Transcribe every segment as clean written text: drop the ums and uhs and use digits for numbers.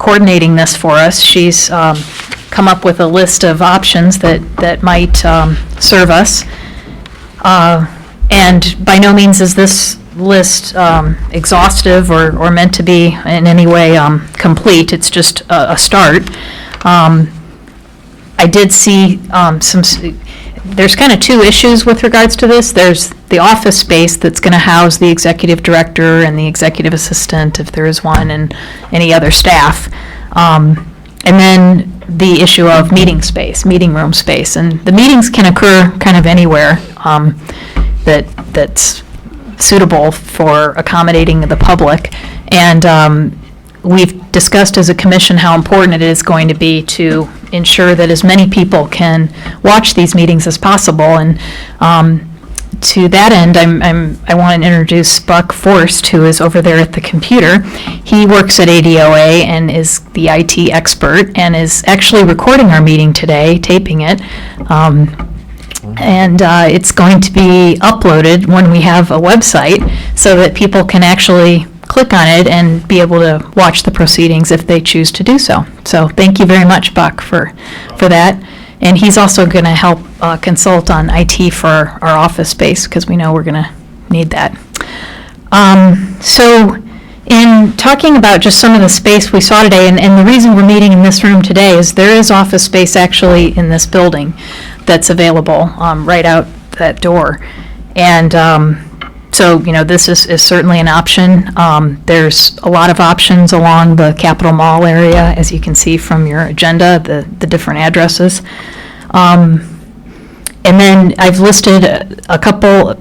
coordinating this for us. She's come up with a list of options that might serve us. And by no means is this list exhaustive or meant to be in any way complete. It's just a start. I did see there's kind of two issues with regards to this. There's the office space that's going to house the executive director and the executive assistant, if there is one, and any other staff. And then the issue of meeting space, meeting room space. And the meetings can occur kind of anywhere that's suitable for accommodating the public. And we've discussed as a commission how important it is going to be to ensure that as many people can watch these meetings as possible. And to that end, I want to introduce Buck Forst, who is over there at the computer. He works at ADOA and is the IT expert and is actually recording our meeting today, taping it. And it's going to be uploaded when we have a website so that people can actually click on it and be able to watch the proceedings if they choose to do so. So thank you very much, Buck, for that. And he's also going to help consult on IT for our office space, because we know we're going to need that. So in talking about just some of the space we saw today, and the reason we're meeting in this room today is there is office space actually in this building that's available right out that door. And so, this is certainly an option. There's a lot of options along the Capitol Mall area, as you can see from your agenda, the different addresses. And then I've listed a couple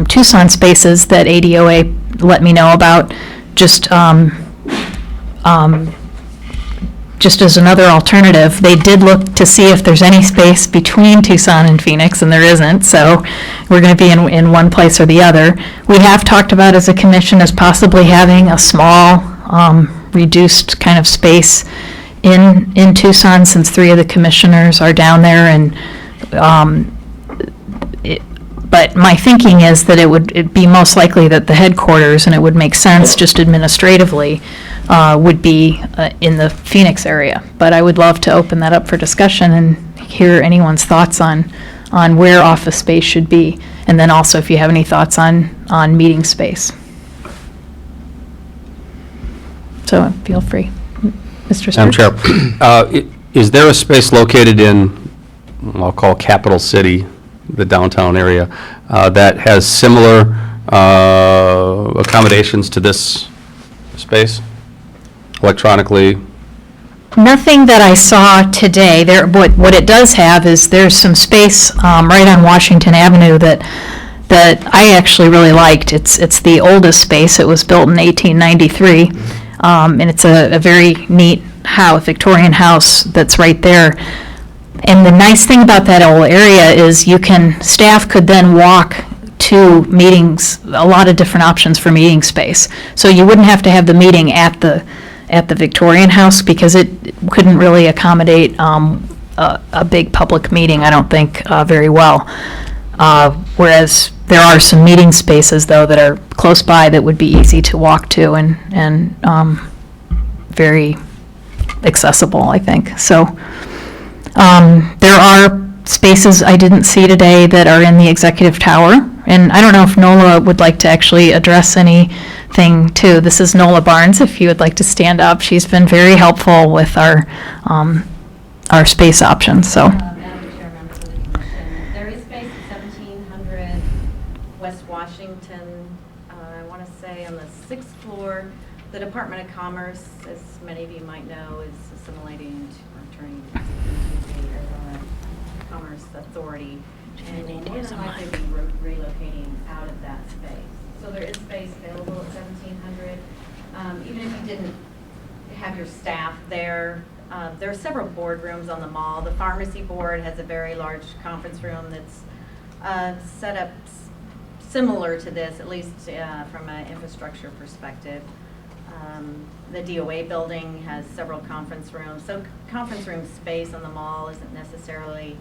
Tucson spaces that ADOA let me know about, just as another alternative. They did look to see if there's any space between Tucson and Phoenix, and there isn't, so we're going to be in one place or the other. We have talked about as a commission as possibly having a small, reduced kind of space in Tucson, since 3 of the commissioners are down there, and but my thinking is that it'd be most likely that the headquarters, and it would make sense just administratively, would be in the Phoenix area. But I would love to open that up for discussion and hear anyone's thoughts on where office space should be, and then also if you have any thoughts on meeting space. So feel free. Mr. Madam Stewart? Chair, is there a space located in, I'll call Capital City, the downtown area, that has similar accommodations to this space, electronically? Nothing that I saw today. What it does have is there's some space right on Washington Avenue that I actually really liked. It's the oldest space. It was built in 1893, and it's a very neat house, Victorian house that's right there. And the nice thing about that whole area is staff could then walk to meetings, a lot of different options for meeting space. So you wouldn't have to have the meeting at the Victorian house, because it couldn't really accommodate a big public meeting, I don't think, very well. Whereas there are some meeting spaces, though, that are close by that would be easy to walk to and very accessible, I think. So there are spaces I didn't see today that are in the executive tower, and I don't know if Nola would like to actually address anything too. This is Nola Barnes, if you would like to stand up. She's been very helpful with our space options. So. Madam Chair, members of the commission, there is space at 1700 West Washington. I want to say on the 6th floor. The Department of Commerce, as many of you might know, is assimilating or turning into the Arizona Commerce Authority, and will more than likely be relocating out of that space. So there is space available at 1700. Even if you didn't have your staff there, there are several boardrooms on the mall. The pharmacy board has a very large conference room that's set up similar to this, at least from an infrastructure perspective. The DOA building has several conference rooms. So conference room space on the mall isn't necessarily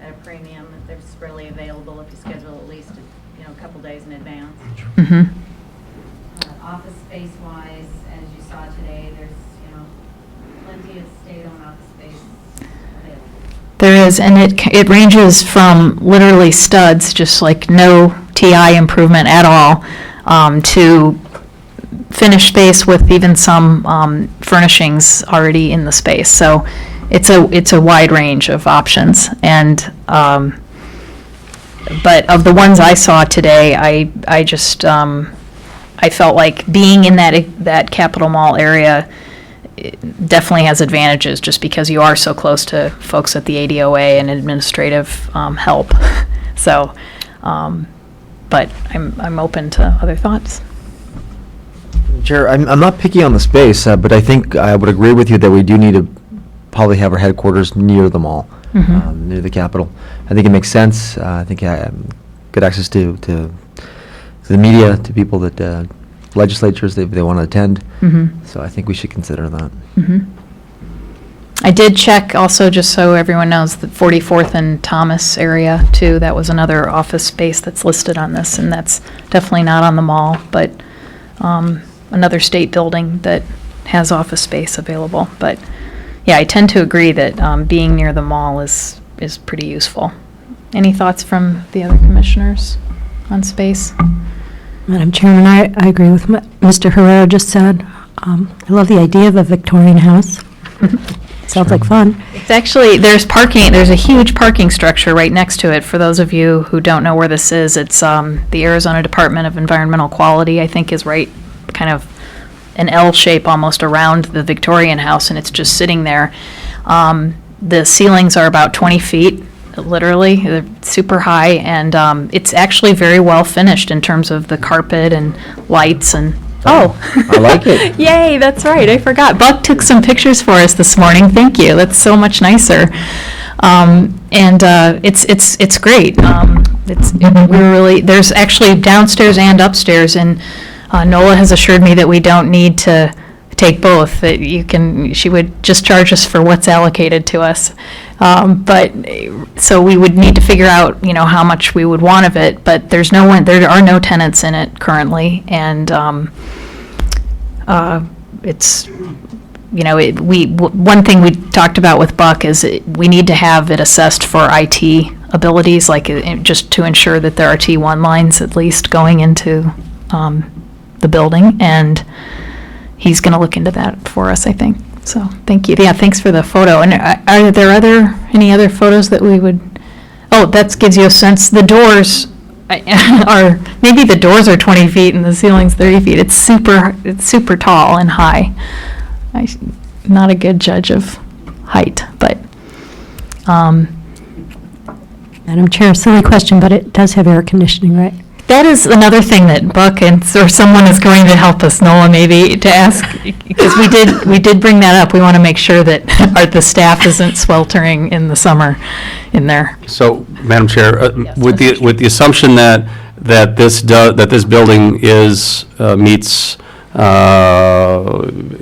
at a premium. It's really available if you schedule at least a couple days in advance. Mm-hmm. Office space wise, as you saw today, there's There is, and it ranges from literally studs, just like no TI improvement at all, to finished space with even some furnishings already in the space. So it's a wide range of options. And but of the ones I saw today, I just I felt like being in that Capitol Mall area definitely has advantages, just because you are so close to folks at the ADOA and administrative help. So, but I'm open to other thoughts. Chair, I'm not picky on the space, but I think I would agree with you that we do need to probably have our headquarters near the mall, near the Capitol. I think it makes sense. I think good access to the media, to people that legislatures they want to attend. So I think we should consider that. I did check also, just so everyone knows, the 44th and Thomas area too. That was another office space that's listed on this, and that's definitely not on the mall, but another state building that has office space available. But yeah, I tend to agree that being near the mall is pretty useful. Any thoughts from the other commissioners on space? Madam Chairman, I agree with what Mr. Herrera just said. I love the idea of a Victorian house. Sounds like fun. It's actually, there's parking, there's a huge parking structure right next to it. For those of you who don't know where this is, it's the Arizona Department of Environmental Quality, I think, is right kind of an L shape almost around the Victorian house, and it's just sitting there. The ceilings are about 20 feet, literally. They're super high, and it's actually very well finished in terms of the carpet and lights and oh. I like it. Yay, that's right, I forgot. Buck took some pictures for us this morning, thank you, that's so much nicer. And it's great. We're really, there's actually downstairs and upstairs, and Nola has assured me that we don't need to take both, that she would just charge us for what's allocated to us. But, so we would need to figure out, how much we would want of it, but there are no tenants in it currently, and it's, one thing we talked about with Buck is we need to have it assessed for IT abilities, like just to ensure that there are T1 lines at least going into the building, and he's going to look into that for us, I think. So, thank you. Yeah, thanks for the photo. And are there any other photos that we would, that gives you a sense. The doors maybe the doors are 20 feet and the ceiling's 30 feet. It's super tall and high. I'm not a good judge of height, but. Madam Chair, silly question, but it does have air conditioning, right? That is another thing that Buck or someone is going to help us, Nola, maybe, to ask, because we did bring that up. We want to make sure that the staff isn't sweltering in the summer in there. So, Madam Chair, Yes, with Mr. the assumption that this building meets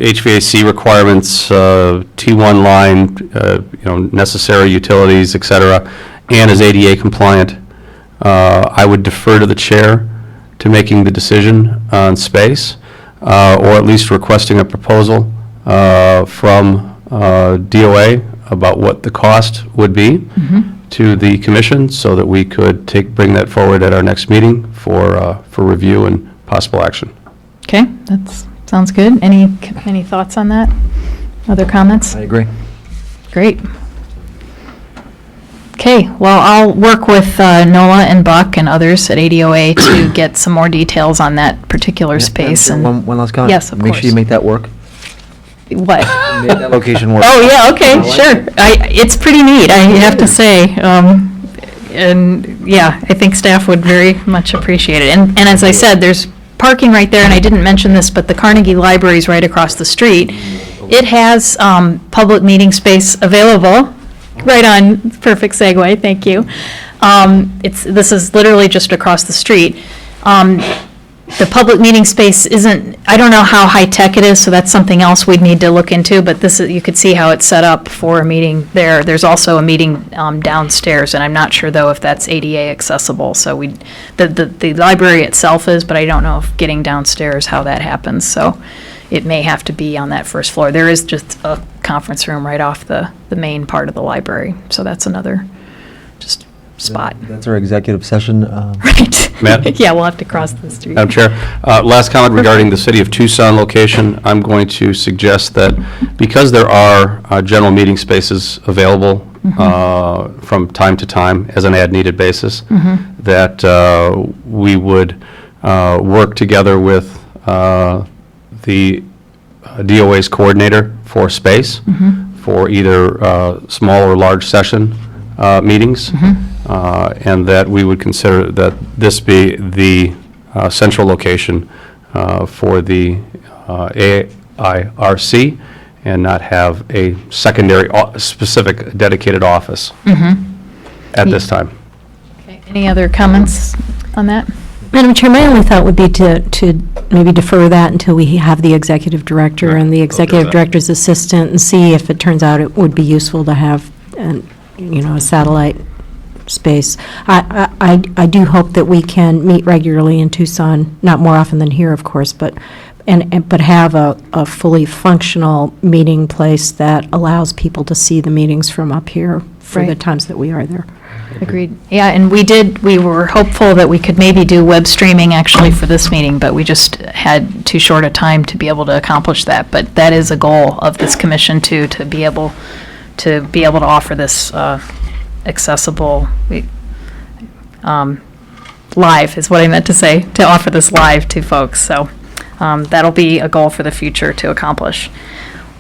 HVAC requirements, T1 line, necessary utilities, et cetera, and is ADA compliant, I would defer to the chair to making the decision on space, or at least requesting a proposal from DOA about what the cost would be to the commission, so that we could bring that forward at our next meeting for review and possible action. Okay, that sounds good. Any thoughts on that? Other comments? I agree. Great. Okay, well, I'll work with Nola and Buck and others at ADOA to get some more details on that particular space. And One last comment. Yes, of Make sure you course. make that work. What? Make that location work. Oh, yeah, okay, I like sure. It's pretty neat, I have to say. And, yeah, I think staff would very much appreciate it. And as I said, there's parking right there, and I didn't mention this, but the Carnegie Library is right across the street. It has public meeting space available. Right on, perfect segue, thank you. This is literally just across the street. The public meeting space isn't, I don't know how high-tech it is, so that's something else we'd need to look into, but you could see how it's set up for a meeting there. There's also a meeting downstairs, and I'm not sure, though, if that's ADA accessible. So the library itself is, but I don't know if getting downstairs, how that happens. So it may have to be on that first floor. There is just a conference room right off the main part of the library. So that's another just spot. That's our executive session. Right. Matt? Yeah, we'll have to cross the street. Madam Chair, last comment regarding the City of Tucson location. I'm going to suggest that because there are general meeting spaces available from time to time as an as-needed basis, that we would work together with the DOA's coordinator for space for either small or large session meetings, and that we would consider that this be the central location for the AIRC and not have a secondary specific dedicated office at this time. Okay. Any other comments on that? Madam Chair, my only thought would be to maybe defer that until we have the executive director and the executive director's assistant and see if it turns out it would be useful to have, a satellite space. I do hope that we can meet regularly in Tucson, not more often than here, of course, but have a fully functional meeting place that allows people to see the meetings from up here for the Right. times that we are there. Agreed. Yeah, and we were hopeful that we could maybe do web streaming actually for this meeting, but we just had too short a time to be able to accomplish that. But that is a goal of this commission too, to be able to offer this accessible, live is what I meant to say, to offer this live to folks. So that'll be a goal for the future to accomplish.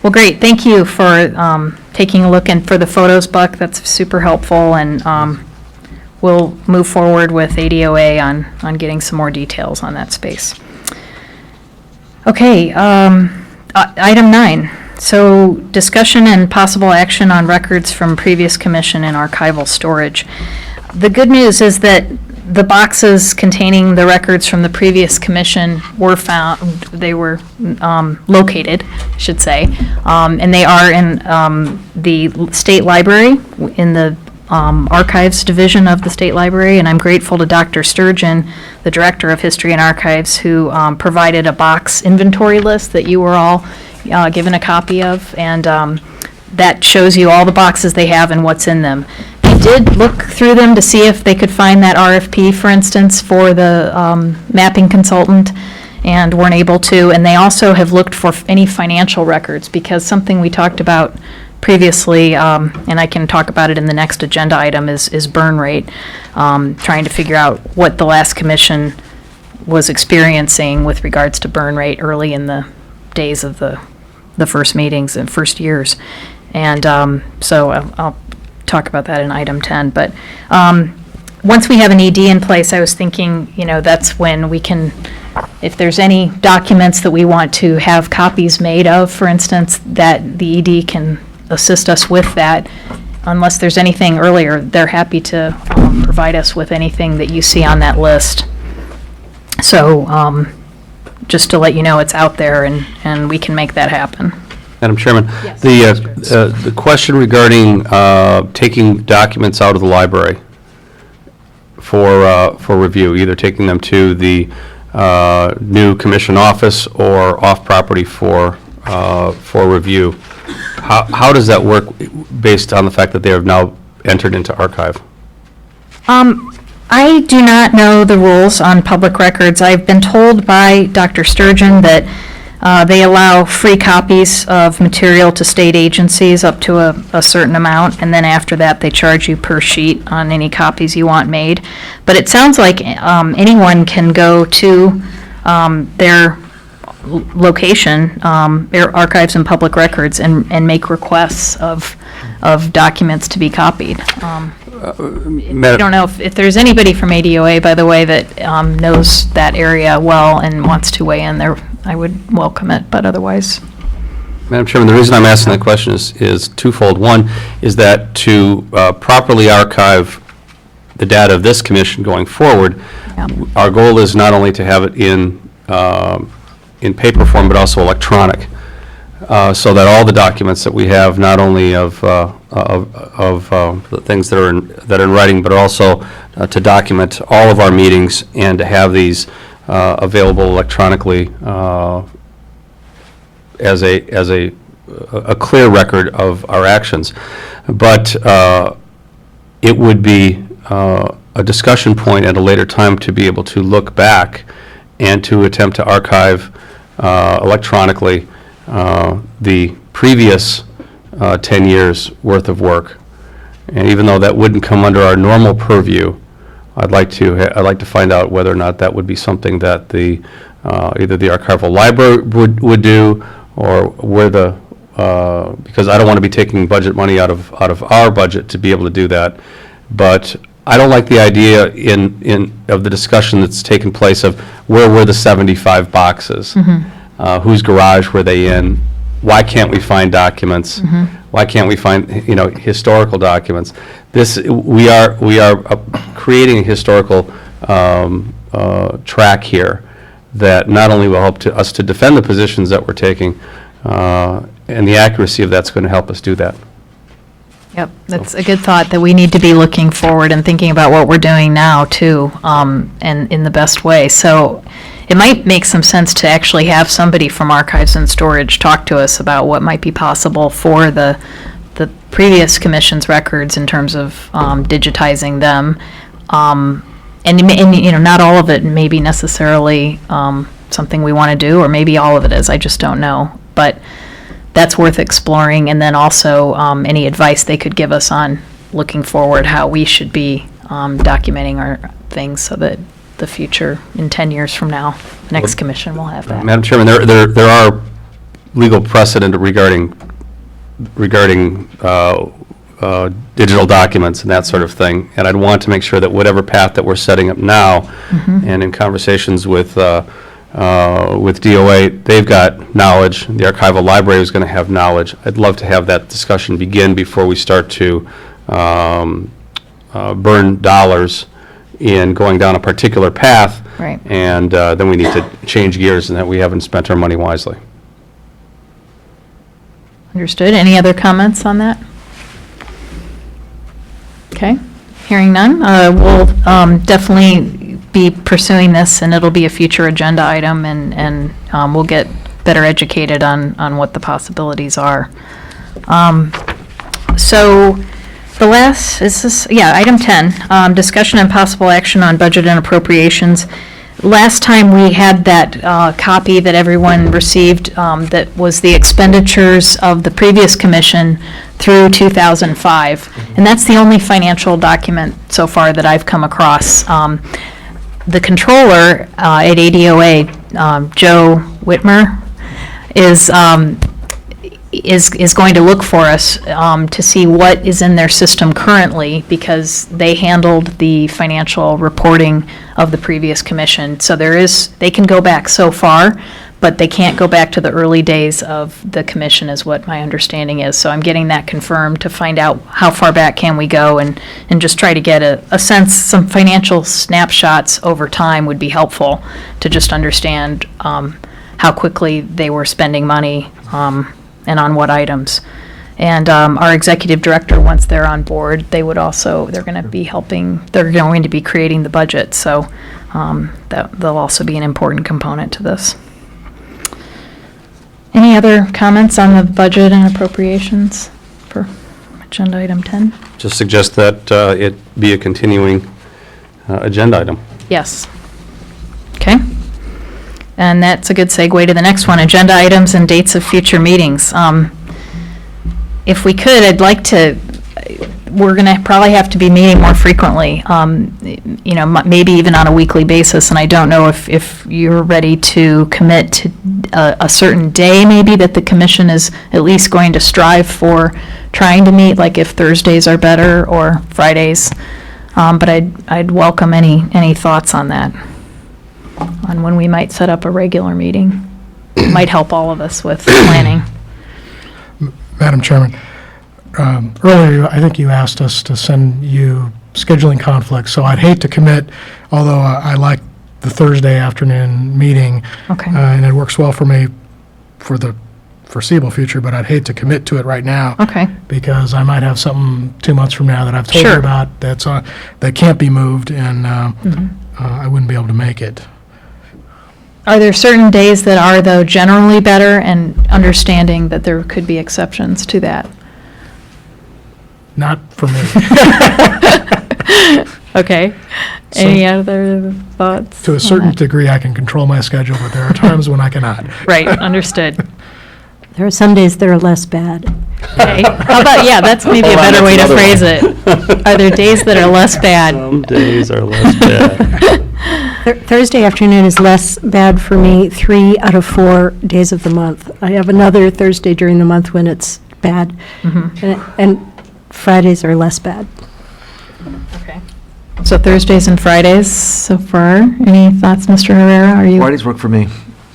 Well, great. Thank you for taking a look, and for the photos, Buck. That's super helpful, and we'll move forward with ADOA on getting some more details on that space. Okay, item 9. So discussion and possible action on records from previous commission and archival storage. The good news is that the boxes containing the records from the previous commission were found, they were located, I should say, and they are in the State Library, in the Archives Division of the State Library, and I'm grateful to Dr. Sturgeon, the Director of History and Archives, who provided a box inventory list that you were all given a copy of, and that shows you all the boxes they have and what's in them. They did look through them to see if they could find that RFP, for instance, for the mapping consultant, and weren't able to. And they also have looked for any financial records, because something we talked about previously, and I can talk about it in the next agenda item, is burn rate, trying to figure out what the last commission was experiencing with regards to burn rate early in the days of the first meetings and first years. And so I'll talk about that in item 10. But once we have an ED in place, I was thinking, that's when we can, if there's any documents that we want to have copies made of, for instance, that the ED can assist us with that. Unless there's anything earlier, they're happy to provide us with anything that you see on that list. So just to let you know, it's out there, and we can make that happen. Madam Chairman, Yes. the question regarding taking documents out of the library for review, either taking them to the new commission office or off property for review, how does that work based on the fact that they have now entered into archive? I do not know the rules on public records. I've been told by Dr. Sturgeon that they allow free copies of material to state agencies up to a certain amount, and then after that they charge you per sheet on any copies you want made. But it sounds like anyone can go to their location, their archives and public records, and make requests of documents to be copied. I don't know if there's anybody from ADOA, by the way, that knows that area well and wants to weigh in there. I would welcome it, but otherwise. Madam Chairman, the reason I'm asking that question is twofold. One is that to properly archive the data of this commission going forward, Yeah. our goal is not only to have it in paper form, but also electronic, so that all the documents that we have, not only of the things that are in writing, but also to document all of our meetings and to have these available electronically as a a clear record of our actions. But it would be a discussion point at a later time to be able to look back and to attempt to archive electronically the previous 10 years' worth of work. And even though that wouldn't come under our normal purview, I'd like to find out whether or not that would be something that the either the archival library would do, or where because I don't want to be taking budget money out of our budget to be able to do that. But I don't like the idea of the discussion that's taken place of where were the 75 boxes, whose garage were they in, why can't we find documents, why can't we find historical documents. We are creating a historical track here that not only will help us to defend the positions that we're taking, and the accuracy of that's going to help us do that. Yep, that's a good thought, that we need to be looking forward and thinking about what we're doing now, too, and in the best way. So it might make some sense to actually have somebody from Archives and Storage talk to us about what might be possible for the previous commission's records in terms of digitizing them. And not all of it may be necessarily something we want to do, or maybe all of it is, I just don't know. But that's worth exploring, and then also any advice they could give us on looking forward, how we should be documenting our things so that the future, in 10 years from now, the next commission will have that. Madam Chairman, there are legal precedent regarding digital documents and that sort of thing, and I'd want to make sure that whatever path that we're setting up now, and in conversations with DOA, they've got knowledge, the archival library is going to have knowledge. I'd love to have that discussion begin before we start to burn dollars in going down a particular path. Right. And then we need to change gears and that we haven't spent our money wisely. Understood. Any other comments on that? Okay, hearing none, we'll definitely be pursuing this, and it'll be a future agenda item, and we'll get better educated on what the possibilities are. So the last, item 10, discussion and possible action on budget and appropriations. Last time we had that copy that everyone received that was the expenditures of the previous commission through 2005. And that's the only financial document so far that I've come across. The controller at ADOA, Joe Whitmer, is going to look for us to see what is in their system currently, because they handled the financial reporting of the previous commission. So they can go back so far, but they can't go back to the early days of the commission, is what my understanding is. So I'm getting that confirmed to find out how far back can we go, and just try to get a sense. Some financial snapshots over time would be helpful to just understand how quickly they were spending money and on what items. And our executive director, once they're on board, they're going to be helping, they're going to be creating the budget, so they'll also be an important component to this. Any other comments on the budget and appropriations for agenda item 10? Just suggest that it be a continuing agenda item. Yes. Okay. And that's a good segue to the next one, agenda items and dates of future meetings. If we could, I'd like to, we're going to probably have to be meeting more frequently, maybe even on a weekly basis, and I don't know if you're ready to commit to a certain day maybe that the commission is at least going to strive for trying to meet, like if Thursdays are better or Fridays. But I'd welcome any thoughts on that, on when we might set up a regular meeting. It might help all of us with planning. Madam Chairman, earlier I think you asked us to send you scheduling conflicts, so I'd hate to commit, although I like the Thursday afternoon meeting, Okay. And it works well for me for the foreseeable future, but I'd hate to commit to it right now. Okay. Because I might have something 2 months from now that I've told Sure. you about that can't be moved, and I wouldn't be able to make it. Are there certain days that are, though, generally better, and understanding that there could be exceptions to that? Not for me. Okay. So- Any other thoughts? To a on certain that? degree, I can control my schedule, but there are times when I cannot. Right, understood. There are some days that are less bad. Okay, how about, yeah, that's maybe a Hold on, better way to that's phrase another it. one. Are there days that are less bad? Some days are less bad. Thursday afternoon is less bad for me 3 out of 4 days of the month. I have another Thursday during the month when it's bad, and Fridays are less bad. Okay. So Thursdays and Fridays so far. Any thoughts, Mr. Herrera? Are you, Fridays work for me.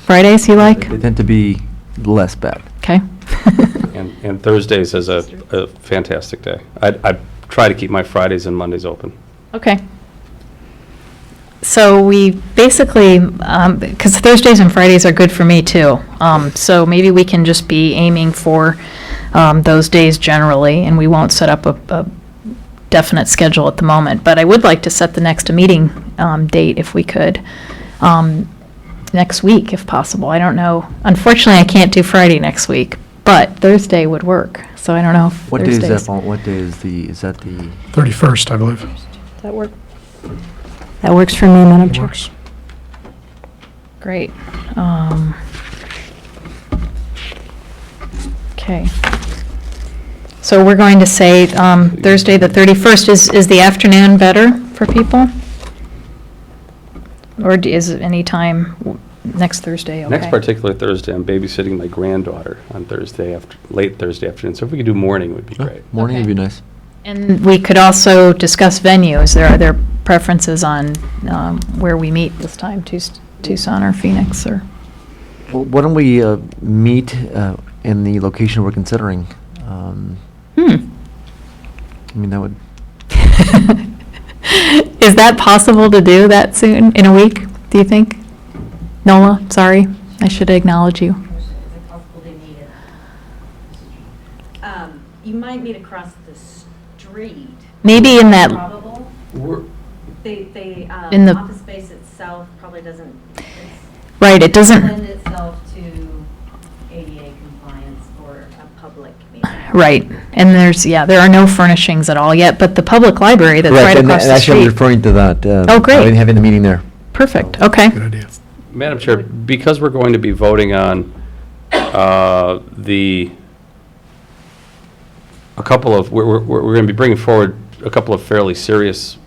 Fridays you like? They tend to be less bad. Okay. And Thursdays is a fantastic day. I try to keep my Fridays and Mondays open. Okay. So we basically, because Thursdays and Fridays are good for me too. So maybe we can just be aiming for those days generally, and we won't set up a definite schedule at the moment. But I would like to set the next meeting date if we could, next week if possible. I don't know. Unfortunately, I can't do Friday next week, but Thursday would work. So I don't know if What day is that? Thursdays- What day is that the? 31st, I believe. Does that work? That works for me, Madam It Chair. works. Great. Okay. So we're going to say Thursday, the 31st. Is the afternoon better for people? Or is it any time next Thursday okay? Next particular Thursday, I'm babysitting my granddaughter on late Thursday afternoon. So if we could do morning, it would be great. Morning would Okay. be nice. And we could also discuss venues. Are there preferences on where we meet this time, Tucson or Phoenix or? Well, why don't we meet in the location we're considering? I mean, that would. Is that possible to do that soon, in a week, do you think? Nola, sorry, I should acknowledge you. Is it possible they meet it? You might meet across the street. Maybe in that, Probable. They, In the- office space itself probably doesn't, it's right, it doesn't, lend itself to ADA compliance for a public meeting. right, and there are no furnishings at all yet, but the public library that's right and across the actually, I'm street. referring to that. Oh, great. Having the meeting there. Perfect, okay. Good idea. Madam Chair, because we're going to be voting on we're going to be bringing forward a couple of fairly serious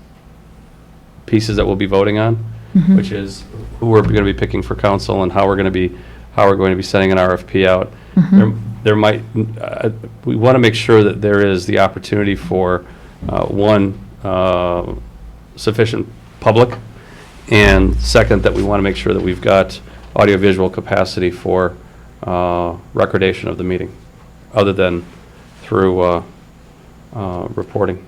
pieces that we'll be voting on, Mhm. which is who we're going to be picking for council and how we're going to be sending an RFP out. Mhm. There might, we want to make sure that there is the opportunity for, one, sufficient public, and second, that we want to make sure that we've got audiovisual capacity for recordation of the meeting, other than through reporting.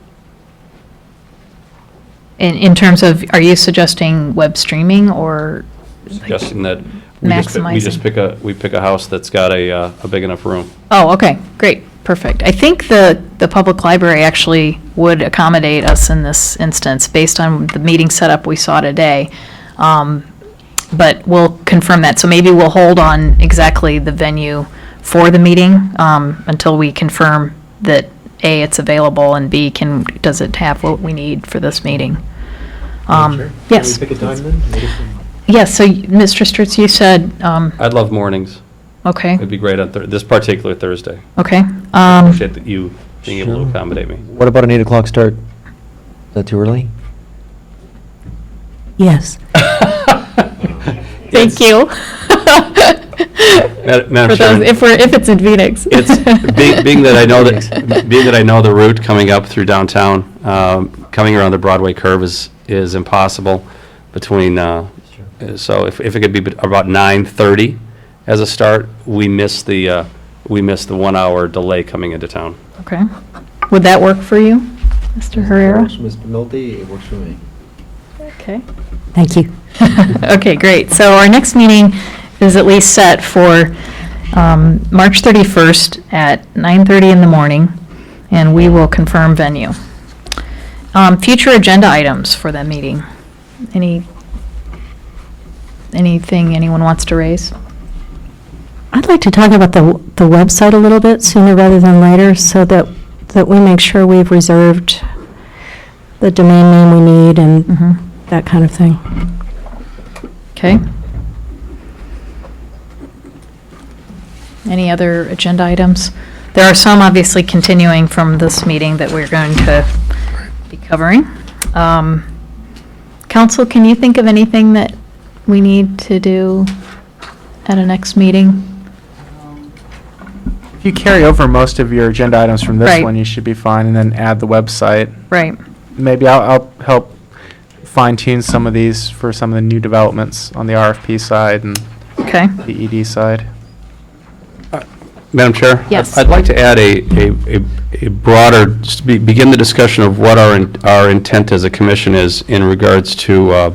In terms of, are you suggesting web streaming or? like- Suggesting that we just Maximizing. pick a house that's got a big enough room. Oh, okay, great, perfect. I think the public library actually would accommodate us in this instance, based on the meeting setup we saw today. But we'll confirm that. So maybe we'll hold on exactly the venue for the meeting until we confirm that, A, it's available, and B, does it have what we need for this meeting? Yes. Pick a time then? Yes, so Mr. Stritz, you said, I'd love mornings. okay, It'd be great on this particular Thursday. okay. Appreciate that you being able to Sure. accommodate me. What about an 8 o'clock start? Is that too early? Yes. Thank you. Madam For those, Chairman, if it's in Phoenix. It's, being that I know the route coming up through downtown, coming around the Broadway curve is impossible between, so if it could be about 9:30 as a start, we miss the 1 hour delay coming into town. Okay. Would that work for you, Mr. Herrera? Mr. Milty, it works for me. Okay. Thank you. Okay, great. So our next meeting is at least set for March 31st at 9:30 in the morning, and we will confirm venue. Future agenda items for that meeting. anything anyone wants to raise? I'd like to talk about the website a little bit sooner rather than later, so that we make sure we've reserved the domain name we need and that kind of thing. Okay. Any other agenda items? There are some obviously continuing from this meeting that we're going to be covering. Council, can you think of anything that we need to do at a next meeting? If you carry over most of your agenda items from this Right. one, you should be fine, and then add the website. Right. Maybe I'll help fine tune some of these for some of the new developments on the RFP side and Okay. the ED side. Madam Chair? Yes. I'd like to add a broader, just begin the discussion of what our intent as a commission is in regards to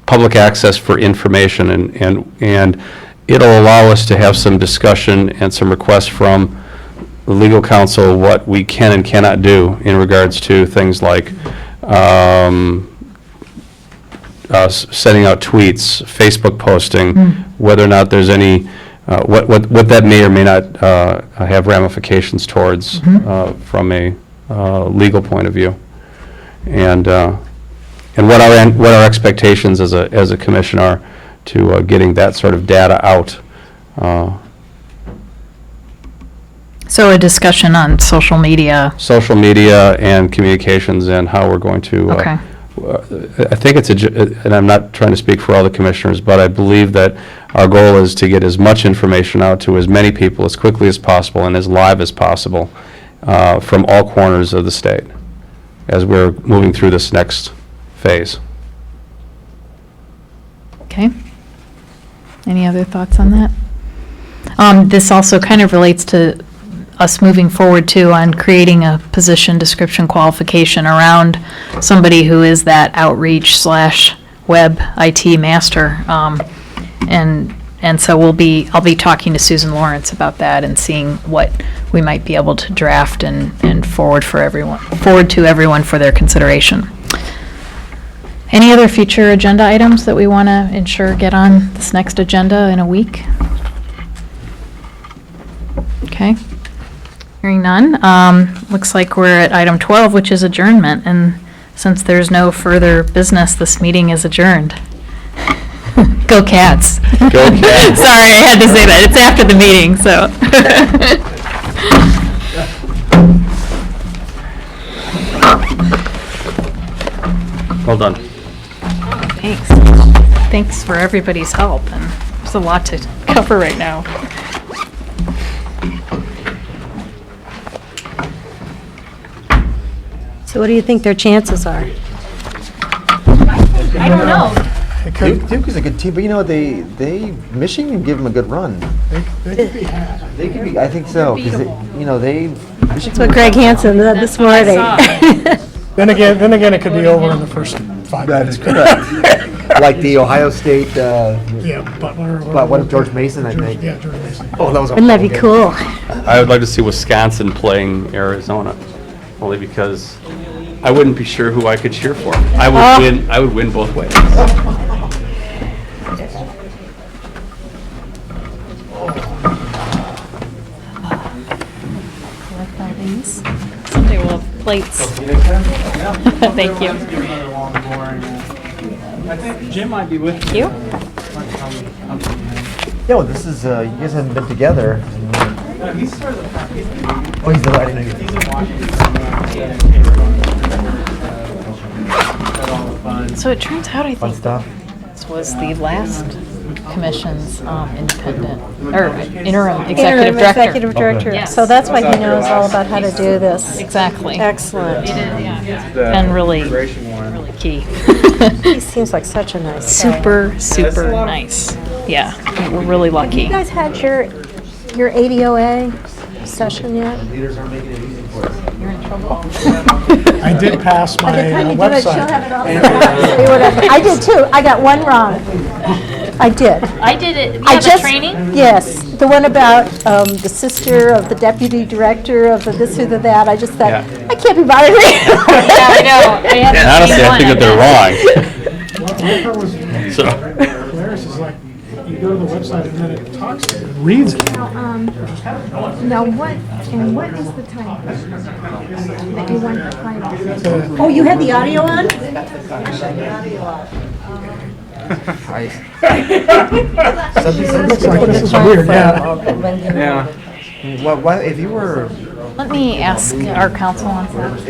public access for information, and it'll allow us to have some discussion and some requests from the legal counsel what we can and cannot do in regards to things like sending out tweets, Facebook posting, whether or not there's any, what that may or may not have ramifications towards from a legal point of view. And what our expectations as a commission are to getting that sort of data out. So a discussion on social media. Social media and communications and how we're going to. Okay. I think it's and I'm not trying to speak for all the commissioners, but I believe that our goal is to get as much information out to as many people as quickly as possible and as live as possible from all corners of the state as we're moving through this next phase. Okay. Any other thoughts on that? This also kind of relates to us moving forward too on creating a position description qualification around somebody who is that outreach / web IT master. And so I'll be talking to Susan Lawrence about that and seeing what we might be able to draft and forward to everyone for their consideration. Any other future agenda items that we want to ensure get on this next agenda in a week? Okay. Hearing none. Looks like we're at item 12, which is adjournment. And since there's no further business, this meeting is adjourned. Go Cats. Go Cats. Sorry, I had to say that. It's after the meeting, so. Well done. Thanks. Thanks for everybody's help. And there's a lot to cover right now. So what do you think their chances are? I don't know. Duke is a good team, but you know, Michigan can give them a good run. They could be had. They could be, I think so, because, That's what Greg Hansen said this morning. Then again, it could be over in the first 5 minutes. Like the Ohio State, Yeah, Butler. but what if George Mason, I think? Yeah, George Mason. Oh, that was a Wouldn't that be cool? I would like to see Wisconsin playing Arizona, only because I wouldn't be sure who I could cheer for. I would win both ways. Collect all these. Someday we'll have plates. Thank you. I think Jim might be with Thank you. Yeah, well, this is, you guys haven't been together. He's sort of Oh, he's the, I didn't know you. He's in Washington. So it turns out, I Fun think stuff. this was the last commission's interim executive director. Executive director. Yes. So that's why he knows all about how to do this. Exactly. Excellent. And really key. He seems like such a nice guy. Super nice. Yeah, we're really lucky. You guys had your ADOA session yet? Leaders aren't making it easy for us. You're in trouble. I did pass my website. I did too. I got one wrong. I did. I did it, I just training? Yes, the one about the sister of the deputy director of the this or the that. I just thought, Yeah. I can't be bothered reading. Yeah, I know. And honestly, I think that they're wrong. The part was hilarious is like, you go to the website and then it talks, it reads it. Now what is the time that you want to find out? Oh, you had the audio on? Looks like this is weird, yeah. Yeah. Well, if you were Let me ask our council on that.